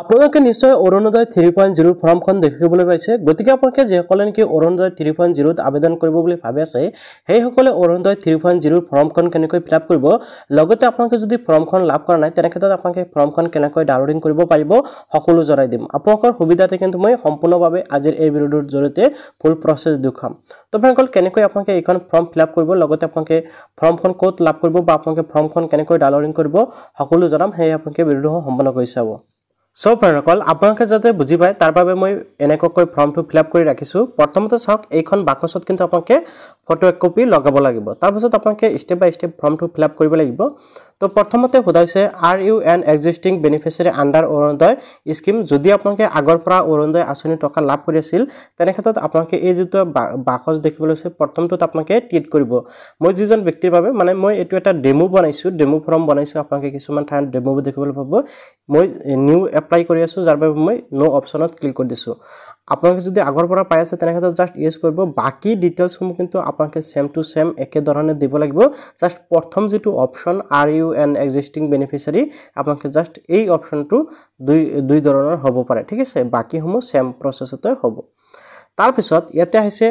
আপোনালোকে নিশ্চয় অৰুণোদয় 3.0 ফৰ্মখন দেখিবলৈ পাইছে গতিকে আপোনালোকে যেসকলে নেকি অৰুণোদয় 3.0 ত আবেদন কৰিব বুলি ভাবি আছে সেইসকলে অৰুণোদয় 3.0 ফৰ্মখন কেনেকৈ ফিলআপ কৰিব লগতে আপোনালোকে যদি ফৰ্মখন লাভ কৰা নাই তেনে ক্ষেত্ৰত আপোনালোকে ফৰ্মখন কেনেকৈ ডাউনলোডিং কৰিব পাৰিব সকলো জনাই দিম আপোনালোকৰ সুবিধাতে কিন্তু মই সম্পূৰ্ণভাৱে আজিৰ এই ভিডিঅ'ৰ জৰিয়তে ফুল প্ৰসেছ দেখাম তো আপোনালোকে কেনেকৈ আপোনালোকে এইখন ফৰ্ম ফিলআপ কৰিব লগতে আপোনালোকে ফৰ্মখন ক'ত লাভ কৰিব বা আপোনালোকে ফৰ্মখন কেনেকৈ ডাউনলোডিং কৰিব সকলো জনাম সেই আপোনালোকে ভিডিঅ'টো সম্পূৰ্ণ কৰি চাব So ফ্ৰেণ্ডসকল আপোনালোকে যাতে বুজি পায় তাৰ বাবে মই এনেকৈ ফৰ্মটো ফিলআপ কৰি ৰাখিছো প্ৰথমতে চাওক এইখন বাকচত কিন্তু আপোনালোকে ফটো এক কপি লগাব লাগিব তাৰ পিছত আপোনালোকে স্টেপ বাই স্টেপ ফৰ্মটো ফিলআপ কৰিব লাগিব তো প্ৰথমতে হোদাইছে are you an existing beneficiary under Orunodoi scheme যদি আপোনালোকে আগৰ পৰা অৰুণোদয় আঁচনি টকা লাভ কৰি আছিল তেনে ক্ষেত্ৰত আপোনালোকে এই যেটো বাকচ দেখিবলৈ আছে প্ৰথমটোত আপোনালোকে টিক কৰিব মই যিজন ব্যক্তিৰ বাবে মানে মই এটো এটা ডেমো বনাইছো ডেমো ফৰ্ম বনাইছো আপোনালোকে কিছুমান ঠাইত ডেমো দেখিবলৈ পাব মই নিউ এপ্লাই কৰি আছো যাৰ বাবে মই নো অপচনত ক্লিক কৰি দিছো আপোনালোকে যদি আগৰ পৰা পাই আছে তেনে ক্ষেত্ৰত জাস্ট ইয়েস কৰিব বাকি ডিটেইলছ সমূহ কিন্তু আপোনালোকে সেম টু সেম একে ধৰণে দিব লাগিব জাস্ট প্ৰথম যেটো option are you an existing beneficiary আপোনালোকে জাস্ট এই অপচনটো দুই ধৰণৰ হ'ব পাৰে ঠিক আছে বাকি সমূহ সেম প্ৰসেছতে হ'ব তাৰ পিছত ইয়াতে আহিছে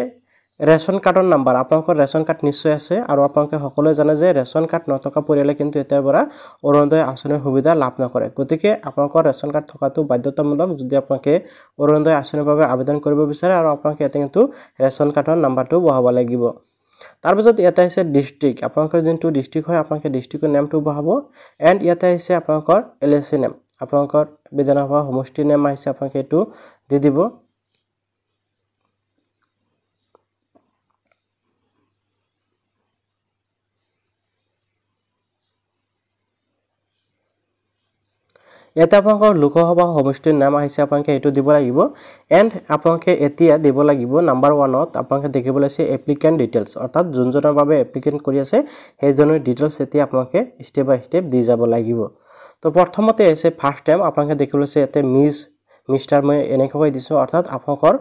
ৰেশন কাৰ্ডৰ নাম্বাৰ আপোনালোকৰ ৰেশন কাৰ্ড নিশ্চয় আছে আৰু আপোনালোকে সকলোৱে জানে যে ৰেশন কাৰ্ড নথকা পৰিয়ালে কিন্তু এতিয়াৰ পৰা অৰুণোদয় আঁচনিৰ সুবিধা লাভ নকৰে গতিকে আপোনালোকৰ ৰেশন কাৰ্ড থকাটো বাধ্যতামূলক যদি আপোনালোকে অৰুণোদয় আঁচনিৰ বাবে আবেদন কৰিব বিচাৰে আৰু আপোনালোকে এতে কিন্তু ৰেশন কাৰ্ডৰ নাম্বাৰটো বহাব লাগিব তাৰ পিছত ইয়াতে আছে ডিস্ট্ৰিক্ট আপোনালোকৰ যোনটো ডিস্ট্ৰিক্ট হয় আপোনালোকে ডিস্ট্ৰিক্টৰ নামটো বহাব এন্ড ইয়াতে আছে আপোনালোকৰ এলএসি নাম আপোনালোকৰ বিধানসভা সমষ্টি নাম আহিছে আপোনালোকে এটো দি দিব এটা আপোনালোকৰ লোকসভা সমষ্টিৰ নাম আহিছে আপোনালোকে এটো দিব লাগিব এন্ড আপোনালোকে এতিয়া দিব লাগিব নাম্বাৰ 1 ত আপোনালোকে দেখিবলৈ আছে এপ্লিকেন্ট ডিটেইলছ অৰ্থাৎ যোনজনৰ বাবে এপ্লিকেন্ট কৰি আছে সেইজনৰ ডিটেইলছ এতিয়া আপোনালোকে স্টেপ বাই স্টেপ দি যাব লাগিব তো প্ৰথমতে আছে ফাৰ্স্ট টাইম আপোনালোকে দেখিবলৈ আছে এতে মিস্টাৰ মই এনেকৈ দিছো অৰ্থাৎ আপোনালোকৰ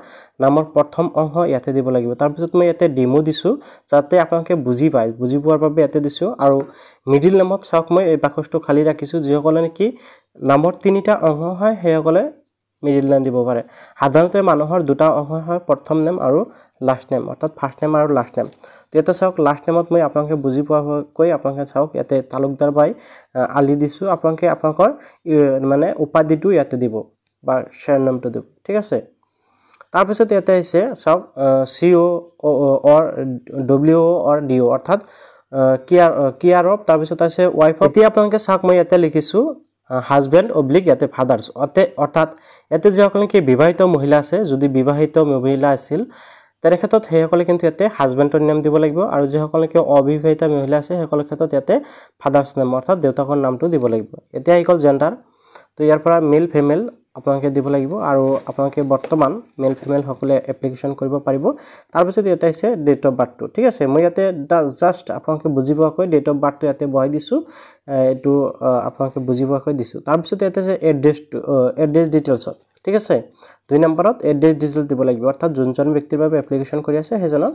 নামৰ প্ৰথম অংশ ইয়াতে দিব লাগিব তাৰ পিছত মই ইয়াতে ডেমো দিছো যাতে আপোনালোকে বুজি পায় বুজি পোৱাৰ বাবে ইয়াতে দিছো আৰু মিডল নামত চাওক মই এই বাকচটো খালি ৰাখিছো যিসকলে নেকি নামৰ তিনিটা অংশ হয় হেসকলে মিডল নাম দিব পাৰে সাধাৰণতে মানুহৰ দুটা অংশ হয় প্ৰথম নাম আৰু লাষ্ট নাম অৰ্থাৎ ফাৰ্স্ট নাম আৰু লাষ্ট নাম তেতে চাওক লাষ্ট নামত মই আপোনালোকে বুজি পোৱাকৈ আপোনালোকে চাওক ইয়াতে তালুকদাৰ বাই আলি দিছো আপোনালোকে আপোনালোকৰ মানে উপাধিটো ইয়াতে দিব বা শেয়াৰ নামটো দিব ঠিক আছে তাৰ পিছত ইয়াতে আছে চাওক সিও অৰ ডব্লিউ অৰ ডিও অৰ্থাৎ কেয়াৰ অফ তাৰ পিছত আছে ওয়াইফ এতিয়া আপোনালোকে চাওক মই ইয়াতে লিখিছো হাজবেন্ড অবলিক ইয়াতে ফাদার্স অর্থাৎ এতে যেসকলে কি বিবাহিত মহিলা আছে যদি বিবাহিত মহিলা আছিল তেনে ক্ষেত্ৰত হেসকলে কিন্তু ইয়াতে হাজবেন্ডৰ নাম দিব লাগিব আৰু যেসকলে কি অবিবাহিত মহিলা আছে হেসকলৰ ক্ষেত্ৰত ইয়াতে ফাদাৰ্স নাম অৰ্থাৎ দেউতাকৰ নামটো দিব লাগিব এতিয়া ইকল জেন্ডাৰ তো ইয়াৰ পৰা মেল ফিমেল আপোনালোকে দিব লাগিব আৰু আপোনালোকে বৰ্তমান মেল ফিমেল সকলে এপ্লিকেশন কৰিব পাৰিব তাৰ পিছত ইয়াতে আছে ডেট অফ বাৰ্থটো ঠিক আছে মই ইয়াতে জাস্ট আপোনালোকে বুজি পোৱাকৈ ডেট অফ বাৰ্থটো ইয়াতে বহাই দিছো এটো আপোনালোকে বুজি পোৱাকৈ দিছো তাৰ পিছত ইয়াতে আছে এড্ৰেছ ডিটেইলছ ঠিক আছে দুই নম্বৰত এড্ৰেছ ডিটেইলছ দিব লাগিব অৰ্থাৎ যোনজন ব্যক্তিৰ বাবে এপ্লিকেশন কৰি আছে হেজনৰ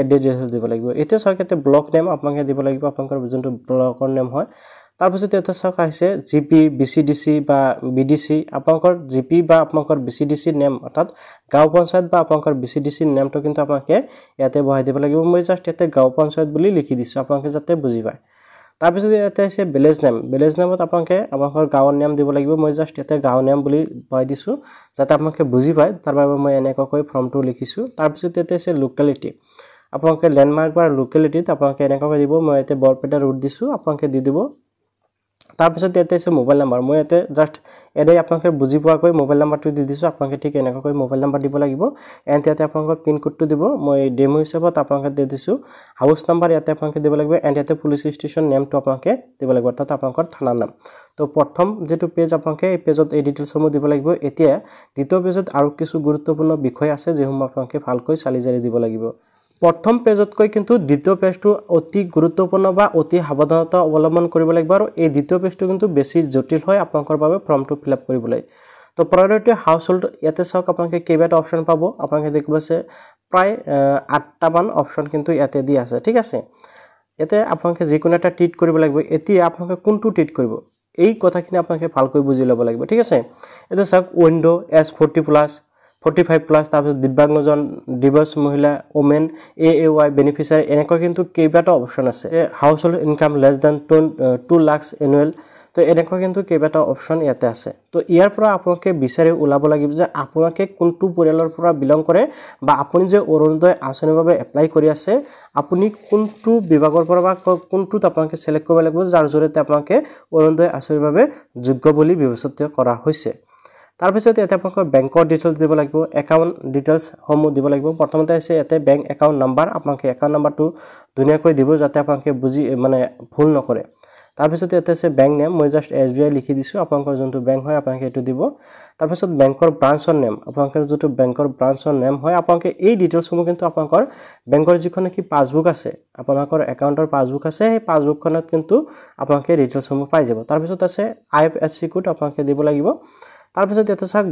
এড্ৰেছ ডিটেইলছ দিব লাগিব এতিয়া সৰকাৰতে ব্লক নেম আপোনালোকে দিব লাগিব আপোনালোকৰ যোনটো ব্লকৰ নেম হয় তাৰ পিছত এটা চাওক আছে জিপি বিসিডিসি বা বিডিসি আপোনালোকৰ জিপি বা আপোনালোকৰ বিসিডিসি নেম অৰ্থাৎ গাঁও পঞ্চায়ত বা আপোনালোকৰ বিসিডিসি নেমটো কিন্তু আপোনালোকে ইয়াতে বহাই দিব লাগিব মই জাস্ট ইয়াতে গাঁও পঞ্চায়ত বুলি লিখি দিছো আপোনালোকে যাতে বুজি পায় তাৰ পিছত ইয়াতে আছে ভিলেজ নেমত আপোনালোকে আপোনালোকৰ গাঁৱৰ নাম দিব লাগিব মই জাস্ট ইয়াতে গাঁও নাম বুলি বহাই দিছো যাতে আপোনালোকে বুজি পায় তাৰ বাবে মই এনেকৈ ফৰ্মটো লিখিছো তাৰ পিছত ইয়াতে আছে লোকেলিটি আপোনালোকে ল্যান্ডমাৰ্ক বা লোকেলিটিত আপোনালোকে এনেকৈ দিব মই ইয়াতে বৰপেটা ৰুট দিছো আপোনালোকে দি দিব তাৰ পিছত ইয়াতে আছে মোবাইল নাম্বাৰ মই ইয়াতে জাস্ট এডাই আপোনালোকে বুজি পোৱাকৈ মোবাইল নাম্বাৰটো দি দিছো আপোনালোকে ঠিক এনেকৈ মোবাইল নাম্বাৰ দিব লাগিব এন্ড ইয়াতে আপোনালোকৰ পিন কোডটো দিব মই ডেমো হিচাপত আপোনালোকে দি দিছো হাউস নাম্বাৰ ইয়াতে আপোনালোকে দিব লাগিব এন্ড ইয়াতে পুলিশ ষ্টেচন নেমটো আপোনালোকে দিব লাগিব অৰ্থাৎ আপোনালোকৰ থানাৰ নাম তো প্ৰথম যেটো পেজ আপোনালোকে এই পেজত এই ডিটেইলছসমূহ দিব লাগিব এতিয়া দ্বিতীয় পেজত আৰু কিছু গুৰুত্বপূৰ্ণ বিষয় আছে যেসমূহ আপোনালোকে ভালকৈ চালি জাৰি দিব লাগিব প্ৰথম পেজতকৈ কিন্তু দ্বিতীয় পেজটো অতি গুৰুত্বপূৰ্ণ বা অতি সাৱধানতা অৱলম্বন কৰিব লাগিব আৰু এই দ্বিতীয় পেজটো কিন্তু বেছি জটিল হয় আপোনালোকৰ বাবে ফৰ্মটো ফিলআপ কৰিবলৈ তো প্ৰায়োৰিটি হাউসহোল্ড ইয়াতে চাওক আপোনালোকে কেইবাটা অপচন পাব আপোনালোকে দেখিব আছে প্ৰায় 8টা মান অপচন কিন্তু ইয়াতে দি আছে ঠিক আছে ইয়াতে আপোনালোকে যিকোনো এটা টিক কৰিব লাগিব এতিয়া আপোনালোকে কোনটো টিক কৰিব এই কথাখিনি আপোনালোকে ভালকৈ বুজি ল'ব লাগিব ঠিক আছে এটা চাওক উইন্ডো S40+ 45+ তাৰপিছত দিব্যাংগজন দিৱস মহিলা ওমেন AAY বেনিফিচিয়াৰী এনেকৈ কিন্তু কেইবাটা অপচন আছে household income less than 2 lakh annual তো এনেকৈ কিন্তু কেইবাটা অপচন ইয়াতে আছে তো ইয়াৰ পৰা আপোনালোকে বিচাৰি ওলাব লাগিব যে আপোনালোকে কোনটো পৰিয়ালৰ পৰা বিলং কৰে বা আপুনি যে অৰুণোদয় আঁচনিৰ বাবে এপ্লাই কৰি আছে আপুনি কোনটো বিভাগৰ পৰা বা কোনটোত আপোনালোকে সিলেক্ট কৰিব লাগিব যাৰ জৰিয়তে আপোনালোকে অৰুণোদয় আঁচনিৰ বাবে যোগ্য বুলি বিবেচিত কৰা হৈছে তাৰ পিছত ইয়াতে আপোনালোকৰ বেংকৰ ডিটেইলছ দিব লাগিব একাউণ্ট ডিটেইলছ সমূহ দিব লাগিব প্ৰথমতে আছে ইয়াতে বেংক একাউণ্ট নাম্বাৰ আপোনালোকে একাউণ্ট নাম্বাৰটো ধুনীয়াকৈ দিব যাতে আপোনালোকে বুজি মানে ভুল নকৰে তাৰ পিছত ইয়াতে আছে বেংক নেম মই জাস্ট SBI লিখি দিছো আপোনালোকৰ যোনটো বেংক হয় আপোনালোকে এটো দিব তাৰ পিছত বেংকৰ ব্ৰাঞ্চৰ নেম আপোনালোকৰ যোনটো বেংকৰ ব্ৰাঞ্চৰ নেম হয় আপোনালোকে এই ডিটেইলছসমূহ কিন্তু আপোনালোকৰ বেংকৰ যিখন কি পাসবুক আছে আপোনালোকৰ একাউণ্টৰ পাসবুক আছে সেই পাসবুকখনত কিন্তু আপোনালোকে ডিটেইলছসমূহ পাই যাব তাৰ পিছত আছে IFSC কোড আপোনালোকে দিব লাগিব তাৰ পিছত ইয়াতে চাওক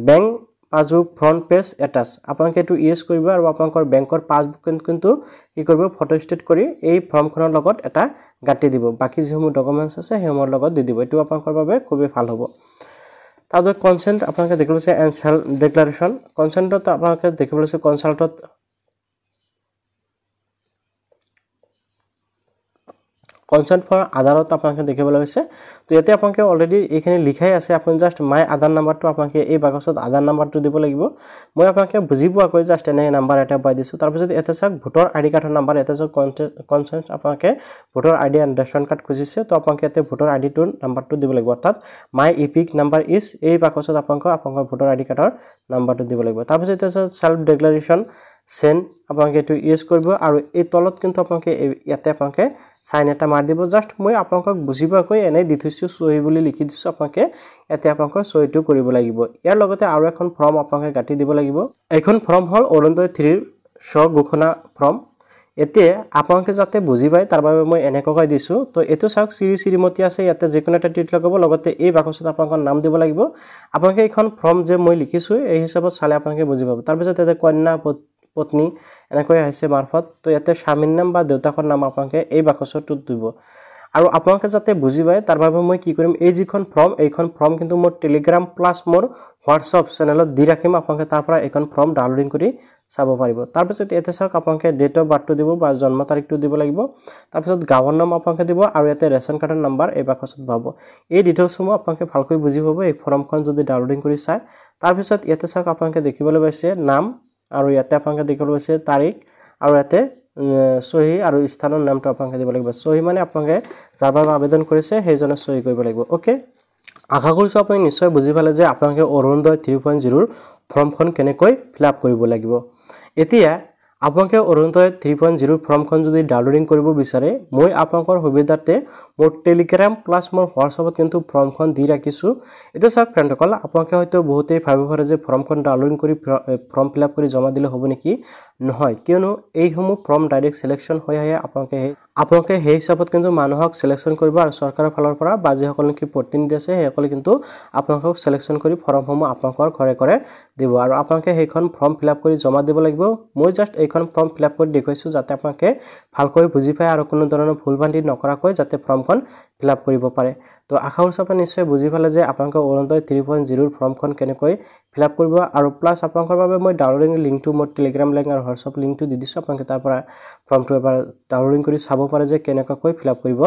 bank passbook front page attach আপোনালোকে এটো ইউজ কৰিব আৰু আপোনালোকৰ বেংকৰ পাসবুক কিন্তু কি কৰিব ফটো ষ্টেট কৰি এই ফৰ্মখনৰ লগত এটা গাঁঠি দিব বাকি যিসমূহ ডকুমেন্টছ আছে হেমৰ লগত দি দিব এটো আপোনালোকৰ বাবে খুবই ভাল হ'ব তাতে কনসেন্ট আপোনালোকে দেখিব আছে এণ্ড সেলফ ডিক্লাৰেচন কনসেন্টত আপোনালোকে দেখিব আছে কনসাল্টত কনসেন্ট ফৰ আধাৰত আপোনালোকে দেখিবলৈ হৈছে তো ইয়াতে আপোনালোকে অলৰেডি এইখিনি লিখাই আছে আপুনি জাস্ট মাই আধাৰ নাম্বাৰটো আপোনালোকে এই বাকচত আধাৰ নাম্বাৰটো দিব লাগিব মই আপোনালোকে বুজি পোৱাকৈ জাস্ট এনে নাম্বাৰ এটা পাই দিছো তাৰ পিছত এটা চাওক ভোটৰ আইডি কাৰ্ডৰ নাম্বাৰ এটা চাওক কনসেন্ট আপোনালোকে ভোটৰ আইডি এণ্ড ৰেচন কাৰ্ড খুজিছে তো আপোনালোকে ইয়াতে ভোটৰ আইডিটোৰ নাম্বাৰটো দিব লাগিব অৰ্থাৎ মাই ইপিক নাম্বাৰ ইজ এই বাকচত আপোনালোকৰ ভোটৰ আইডি কাৰ্ডৰ নাম্বাৰটো দিব লাগিব তাৰ পিছত এটা সেলফ ডিক্লাৰেচন সেন আপোনালোকে এটো ইউজ কৰিব আৰু এই তলত কিন্তু আপোনালোকে ইয়াতে আপোনালোকে সাইন এটা মাৰ দিব জাস্ট মই আপোনালোকক বুজিবাকৈ এনে দি থৈছো সহি বুলি লিখি দিছো আপোনালোকে ইয়াতে আপোনালোকৰ সহিটো কৰিব লাগিব ইয়াৰ লগতে আৰু এখন ফৰ্ম আপোনালোকে গাঁঠি দিব লাগিব এখন ফৰ্ম হল অৰুণোদয় 3 স্ব ঘোষণা ফৰ্ম এতে আপোনালোকে যাতে বুজি পায় তাৰ বাবে মই এনেকৈ দিছো তো এটো চাওক শ্ৰীমতী আছে ইয়াতে যিকোনো এটা টিক লগাব লগতে এই বাকচত আপোনালোকৰ নাম দিব লাগিব আপোনালোকে এখন ফৰ্ম যে মই লিখিছো এই হিচাপত চালে আপোনালোকে বুজি পাব তাৰ পিছত এতে কন্যা পত্নী এনেকৈ আহিছে মাৰফত তো ইয়াতে স্বামীৰ নাম বা দেউতাকৰ নাম আপোনালোকে এই বাকচটোত দিব আৰু আপোনালোকে যাতে বুজি পায় তাৰ বাবে মই কি কৰিম এই যিখন ফৰ্ম এইখন ফৰ্ম কিন্তু মোৰ টেলিগ্ৰাম প্লাস মোৰ হোৱাটসঅ্যাপ চেনেলত দি ৰাখিম আপোনালোকে তাৰ পৰা এইখন ফৰ্ম ডাউনলোডিং কৰি চাব পাৰিব তাৰ পিছত ইয়াতে চাওক আপোনালোকে ডেট অফ বাৰ্থটো দিব বা জন্ম তাৰিখটো দিব লাগিব তাৰ পিছত গাঁৱৰ নাম আপোনালোকে দিব আৰু ইয়াতে ৰেচন কাৰ্ডৰ নাম্বাৰ এই বাকচত পাব এই ডিটেইলছসমূহ আপোনালোকে ভালকৈ বুজি পাব এই ফৰ্মখন যদি ডাউনলোডিং কৰি চায় তাৰ পিছত ইয়াতে চাওক আপোনালোকে দেখিবলৈ পাইছে নাম আৰু ইয়াতে আপোনালোকে দেখিবলৈ পাইছে তাৰিখ আৰু ইয়াতে সহি আৰু স্থানৰ নামটো আপোনালোকে দিব লাগিব সহি মানে আপোনালোকে যাৰ বাবে আবেদন কৰিছে সেইজনে সহি কৰিব লাগিব ওকে আশা কৰিছো আপুনি নিশ্চয় বুজি পালে যে আপোনালোকে অৰুণোদয় 3.0 ৰ ফৰ্মখন কেনেকৈ ফিলআপ কৰিব লাগিব এতিয়া আপোনালোকে অৰুণোদয় 3.0 ফৰ্মখন যদি ডাউনলোডিং কৰিব বিচাৰে মই আপোনালোকৰ সুবিধাতে মোৰ টেলিগ্ৰাম প্লাস মোৰ হোৱাটসঅ্যাপত কিন্তু ফৰ্মখন দি ৰাখিছো এটা চাওক ফ্ৰেণ্ডসকল আপোনালোকে হয়তো বহুতেই ভাবিব পাৰে যে ফৰ্মখন ডাউনলোডিং কৰি ফৰ্ম ফিলআপ কৰি জমা দিলে হ'ব নেকি নহয় কিয়নো এইসমূহ ফৰ্ম ডাইৰেক্ট সিলেকশন হৈ আহে আপোনালোকে সেই হিচাপত কিন্তু মানুহক সিলেকশন কৰিব আৰু চৰকাৰৰ ফালৰ পৰা বা যিসকল কি প্ৰতিনিধি আছে সেইসকলে কিন্তু আপোনালোকক সিলেকশন কৰি ফৰ্মসমূহ আপোনালোকৰ ঘৰে ঘৰে দিব আৰু আপোনালোকে সেইখন ফৰ্ম ফিলআপ কৰি জমা দিব লাগিব মই জাস্ট এইখন ফৰ্ম ফিলআপ কৰি দেখুৱাইছো যাতে আপোনালোকে ভালকৈ বুজি পায় আৰু কোনো ধৰণৰ ভুলভ্ৰান্তি নকৰাকৈ যাতে ফৰ্মখন ফিলআপ কৰিব পাৰে তো আশা কৰিছো আপুনি নিশ্চয় বুজি পালে যে আপোনালোকে অৰুণোদয় 3.0 ৰ ফৰ্মখন কেনেকৈ ফিলআপ কৰিব আৰু প্লাস আপোনালোকৰ বাবে মই ডাউনলোডিং লিংকটো মোৰ টেলিগ্ৰাম লিংক আৰু হোৱাটসঅ্যাপ লিংকটো দি দিছো আপোনালোকে তাৰ পৰা ফৰ্মটো এবাৰ ডাউনলোডিং কৰি চাব পাৰে যে কেনেকৈ ফিলআপ কৰিব